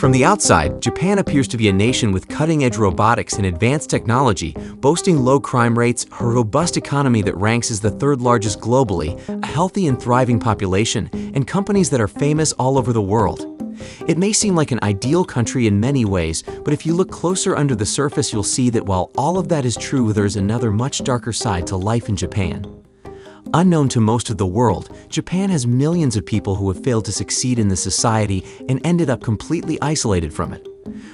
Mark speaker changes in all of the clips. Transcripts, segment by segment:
Speaker 1: From the outside, Japan appears to be a nation with cutting-edge robotics and advanced technology, boasting low crime rates, a robust economy that ranks as the third largest globally, a healthy and thriving population, and companies that are famous all over the world. It may seem like an ideal country in many ways, but if you look closer under the surface, you'll see that while all of that is true, there's another much darker side to life in Japan. Unknown to most of the world, Japan has millions of people who have failed to succeed in the society and ended up completely isolated from it.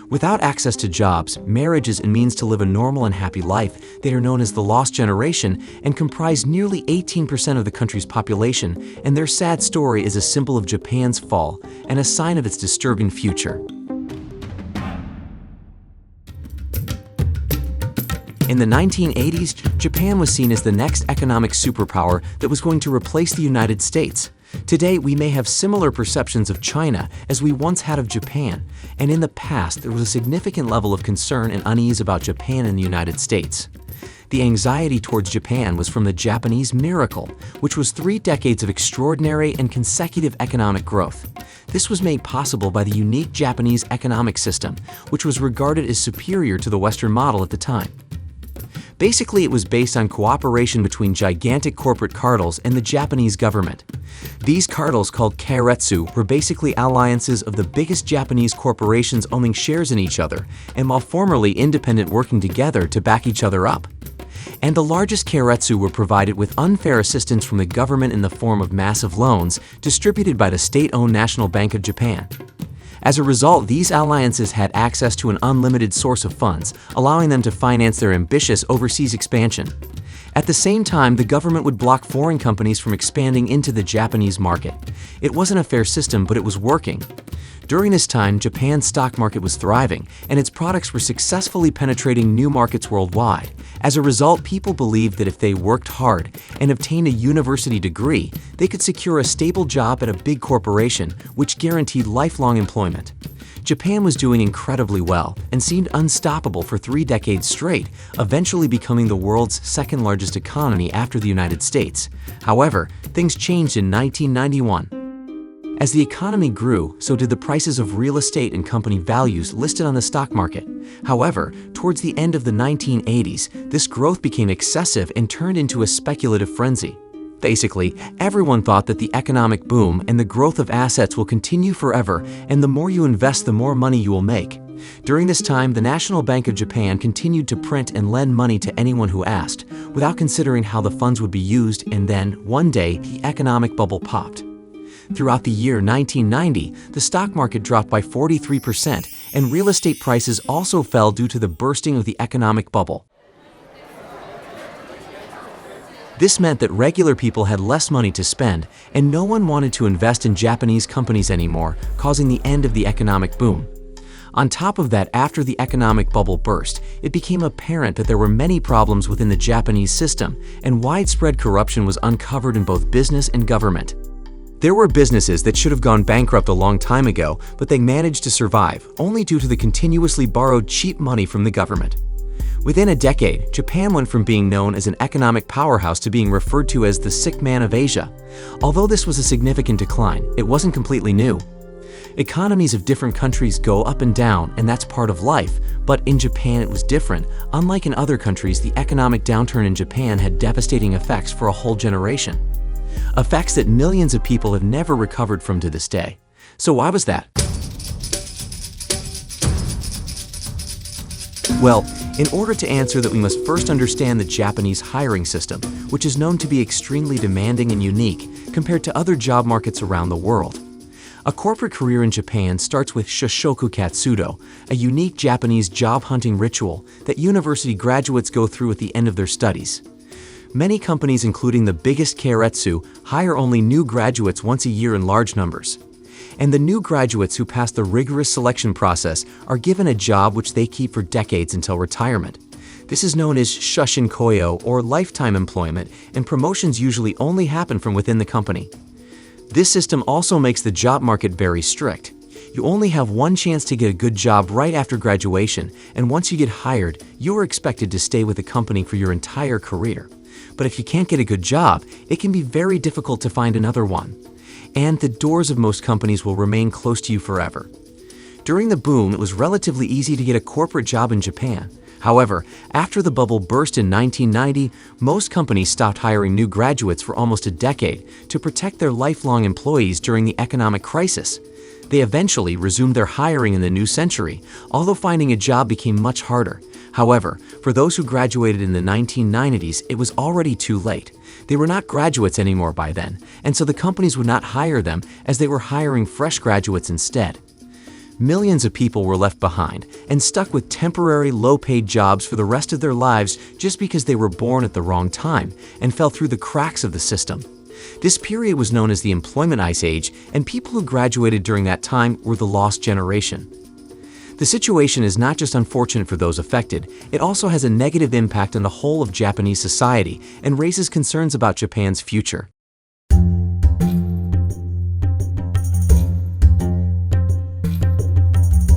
Speaker 1: Without access to jobs, marriages, and means to live a normal and happy life, they are known as the lost generation and comprise nearly 18% of the country's population, and their sad story is a symbol of Japan's fall and a sign of its disturbing future. In the 1980s, Japan was seen as the next economic superpower that was going to replace the United States. Today, we may have similar perceptions of China as we once had of Japan, and in the past, there was a significant level of concern and unease about Japan and the United States. The anxiety towards Japan was from the Japanese miracle, which was 3 decades of extraordinary and consecutive economic growth. This was made possible by the unique Japanese economic system, which was regarded as superior to the Western model at the time. Basically, it was based on cooperation between gigantic corporate cartels and the Japanese government. These cartels, called keiretsu, were basically alliances of the biggest Japanese corporations owning shares in each other, and while formerly independent, working together to back each other up. And the largest keiretsu were provided with unfair assistance from the government in the form of massive loans distributed by the state-owned National Bank of Japan. As a result, these alliances had access to an unlimited source of funds, allowing them to finance their ambitious overseas expansion. At the same time, the government would block foreign companies from expanding into the Japanese market. It wasn't a fair system, but it was working. During this time, Japan's stock market was thriving, and its products were successfully penetrating new markets worldwide. As a result, people believed that if they worked hard and obtained a university degree, they could secure a stable job at a big corporation, which guaranteed lifelong employment. Japan was doing incredibly well and seemed unstoppable for 3 decades straight, eventually becoming the world's second largest economy after the United States. However, things changed in 1991. As the economy grew, so did the prices of real estate and company values listed on the stock market. However, towards the end of the 1980s, this growth became excessive and turned into a speculative frenzy. Basically, everyone thought that the economic boom and the growth of assets will continue forever, and the more you invest, the more money you will make. During this time, the National Bank of Japan continued to print and lend money to anyone who asked, without considering how the funds would be used, and then, one day, the economic bubble popped. Throughout the year 1990, the stock market dropped by 43%, and real estate prices also fell due to the bursting of the economic bubble. This meant that regular people had less money to spend, and no one wanted to invest in Japanese companies anymore, causing the end of the economic boom. On top of that, after the economic bubble burst, it became apparent that there were many problems within the Japanese system, and widespread corruption was uncovered in both business and government. There were businesses that should have gone bankrupt a long time ago, but they managed to survive, only due to the continuously borrowed cheap money from the government. Within a decade, Japan went from being known as an economic powerhouse to being referred to as the sick man of Asia. Although this was a significant decline, it wasn't completely new. Economies of different countries go up and down, and that's part of life, but in Japan it was different. Unlike in other countries, the economic downturn in Japan had devastating effects for a whole generation. Effects that millions of people have never recovered from to this day. So why was that? Well, in order to answer that, we must first understand the Japanese hiring system, which is known to be extremely demanding and unique compared to other job markets around the world. A corporate career in Japan starts with shoshoku katsudo, a unique Japanese job hunting ritual that university graduates go through at the end of their studies. Many companies, including the biggest keiretsu, hire only new graduates once a year in large numbers. And the new graduates who pass the rigorous selection process are given a job which they keep for decades until retirement. This is known as shushinkoyo, or lifetime employment, and promotions usually only happen from within the company. This system also makes the job market very strict. You only have one chance to get a good job right after graduation, and once you get hired, you are expected to stay with the company for your entire career. But if you can't get a good job, it can be very difficult to find another one. And the doors of most companies will remain closed to you forever. During the boom, it was relatively easy to get a corporate job in Japan. However, after the bubble burst in 1990, most companies stopped hiring new graduates for almost a decade to protect their lifelong employees during the economic crisis. They eventually resumed their hiring in the new century, although finding a job became much harder. However, for those who graduated in the 1990s, it was already too late. They were not graduates anymore by then, and so the companies would not hire them as they were hiring fresh graduates instead. Millions of people were left behind and stuck with temporary, low-paid jobs for the rest of their lives just because they were born at the wrong time and fell through the cracks of the system. This period was known as the Employment Ice Age, and people who graduated during that time were the lost generation. The situation is not just unfortunate for those affected, it also has a negative impact on the whole of Japanese society and raises concerns about Japan's future.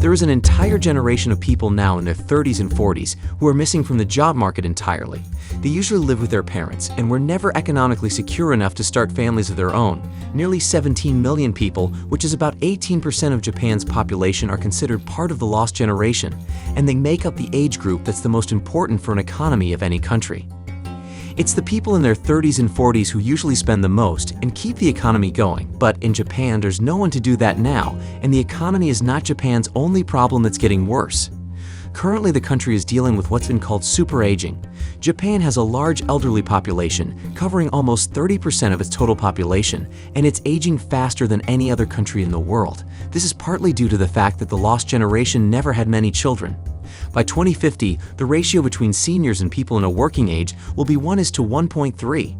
Speaker 1: There is an entire generation of people now in their 30s and 40s who are missing from the job market entirely. They usually live with their parents and were never economically secure enough to start families of their own. Nearly 17 million people, which is about 18% of Japan's population, are considered part of the lost generation, and they make up the age group that's the most important for an economy of any country. It's the people in their 30s and 40s who usually spend the most and keep the economy going, but in Japan there's no one to do that now, and the economy is not Japan's only problem that's getting worse. Currently, the country is dealing with what's been called superaging. Japan has a large elderly population, covering almost 30% of its total population, and it's aging faster than any other country in the world. This is partly due to the fact that the lost generation never had many children. By 2050, the ratio between seniors and people in a working age will be 1:1.3.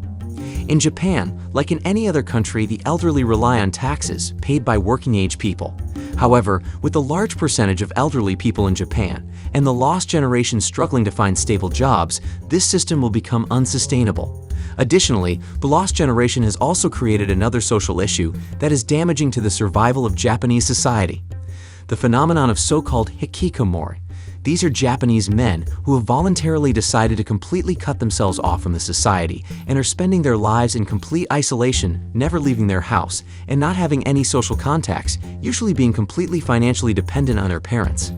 Speaker 1: In Japan, like in any other country, the elderly rely on taxes paid by working-age people. However, with the large percentage of elderly people in Japan and the lost generation struggling to find stable jobs, this system will become unsustainable. Additionally, the lost generation has also created another social issue that is damaging to the survival of Japanese society: the phenomenon of so-called hikikomori. These are Japanese men who have voluntarily decided to completely cut themselves off from the society and are spending their lives in complete isolation, never leaving their house, and not having any social contacts, usually being completely financially dependent on their parents.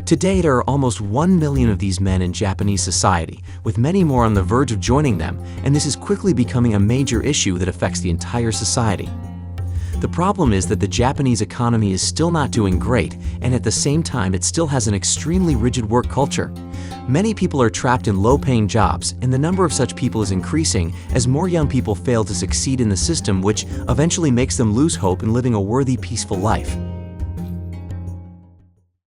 Speaker 1: Today, there are almost 1 million of these men in Japanese society, with many more on the verge of joining them, and this is quickly becoming a major issue that affects the entire society. The problem is that the Japanese economy is still not doing great, and at the same time it still has an extremely rigid work culture. Many people are trapped in low-paying jobs, and the number of such people is increasing as more young people fail to succeed in the system, which eventually makes them lose hope in living a worthy, peaceful life.